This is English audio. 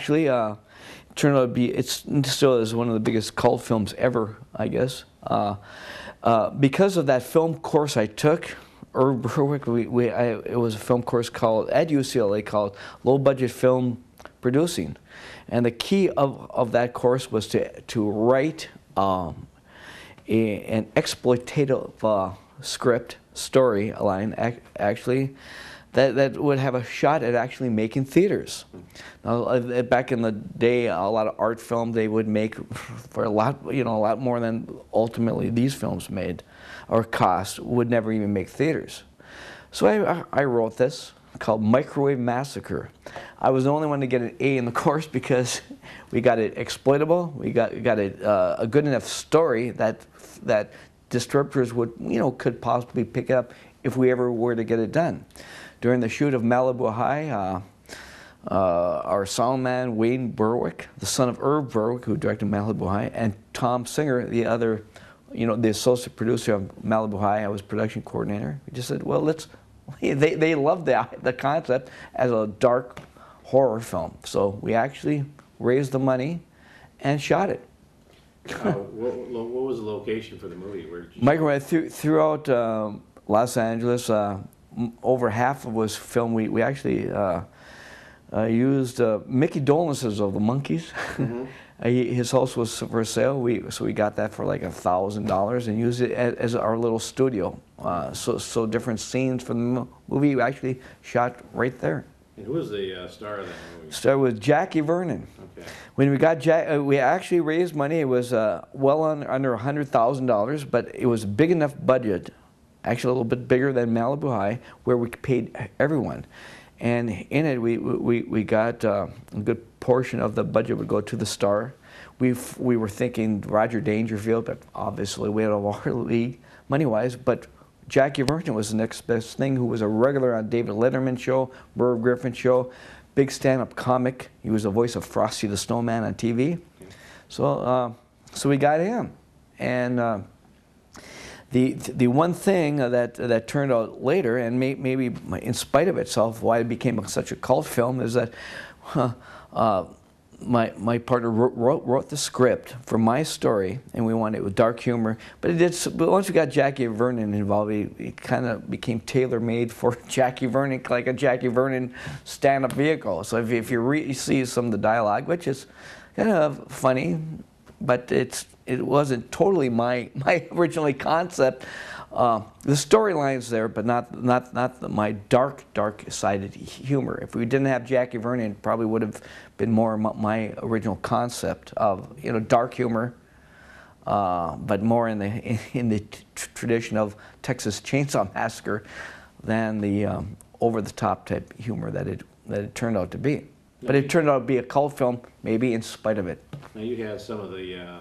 Actually, turned out to be, it still is one of the biggest cult films ever, I guess. Because of that film course I took, Irv Berwick, it was a film course called, at UCLA, called Low Budget Film Producing. And the key of that course was to write an exploitative script, storyline, actually, that would have a shot at actually making theaters. Now, back in the day, a lot of art film they would make for a lot more than ultimately these films made, or cost, would never even make theaters. So I wrote this called Microwave Massacre. I was the only one to get an A in the course because we got it exploitable. We got it a good enough story that distributors would could possibly pick up if we ever were to get it done. During the shoot of Malibu High, our sound man, Wayne Berwick, the son of Irv Berwick, who directed Malibu High, and Tom Singer, the other, the associate producer of Malibu High, I was production coordinator. We just said, well, let's, they loved the concept as a dark horror film. So we actually raised the money and shot it. What was the location for the movie? Microwave throughout Los Angeles. Over half of was filmed. We actually used Mickey Dolenz of the Monkees. Mm-hmm. His house was for sale. So we got that for like $1,000 and used it as our little studio. So different scenes from the movie we actually shot right there. And who was the star of that movie? Started with Jackie Vernon. Okay. When we got we actually raised money. It was well under $100,000, but it was a big enough budget, actually a little bit bigger than Malibu High, where we paid everyone. And in it, we got a good portion of the budget would go to the star. We were thinking Roger Dangerfield, but obviously we had a lower league money-wise. But Jackie Vernon was the next best thing, who was a regular on David Letterman show, Merv Griffin show, big stand-up comic. He was the voice of Frosty the Snowman on TV. So we got him. And the one thing that turned out later, and maybe in spite of itself, why it became such a cult film, is that my partner wrote the script for my story, and we wanted it with dark humor. But but once we got Jackie Vernon involved, it kind of became tailor-made for Jackie Vernon, like a Jackie Vernon stand-up vehicle. So if you see some of the dialogue, which is kind of funny, but it wasn't totally my originally concept. The storyline's there, but not my dark-sided humor. If we didn't have Jackie Vernon, it probably would have been more my original concept of dark humor, but more in the tradition of Texas Chainsaw Massacre than the over-the-top type humor that it turned out to be. But it turned out to be a cult film, maybe in spite of it. Now you had some of the